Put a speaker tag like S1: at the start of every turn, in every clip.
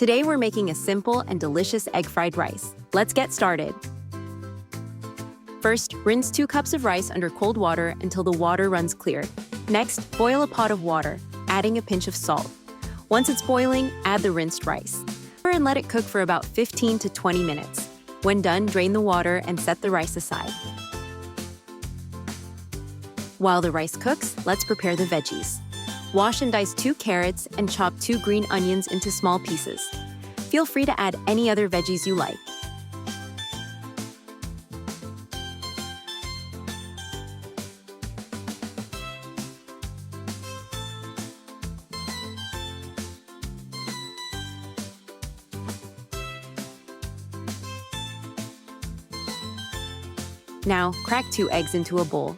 S1: Today we're making a simple and delicious egg fried rice. Let's get started. First, rinse 2 cups of rice under cold water until the water runs clear. Next, boil a pot of water, adding a pinch of salt. Once it's boiling, add the rinsed rice. Stir and let it cook for about 15 to 20 minutes. When done, drain the water and set the rice aside. While the rice cooks, let's prepare the veggies. Wash and dice 2 carrots and chop 2 green onions into small pieces. Feel free to add any other veggies you like. Now, crack 2 eggs into a bowl.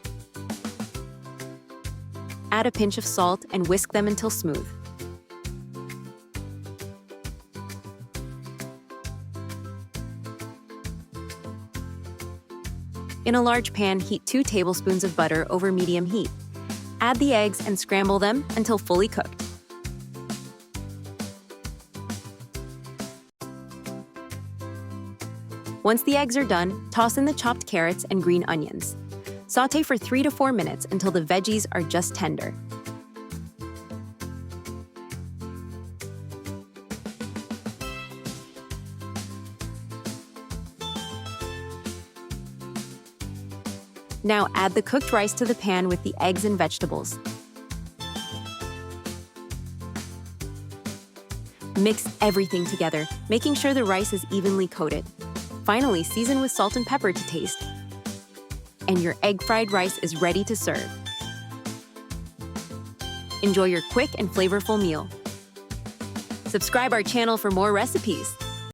S1: Add a pinch of salt and whisk them until smooth. In a large pan, heat 2 tablespoons of butter over medium heat. Add the eggs and scramble them until fully cooked. Once the eggs are done, toss in the chopped carrots and green onions. Sauté for 3 to 4 minutes until the veggies are just tender. Now add the cooked rice to the pan with the eggs and vegetables. Mix everything together, making sure the rice is evenly coated. Finally, season with salt and pepper to taste. And your egg fried rice is ready to serve. Enjoy your quick and flavorful meal. Subscribe our channel for more recipes.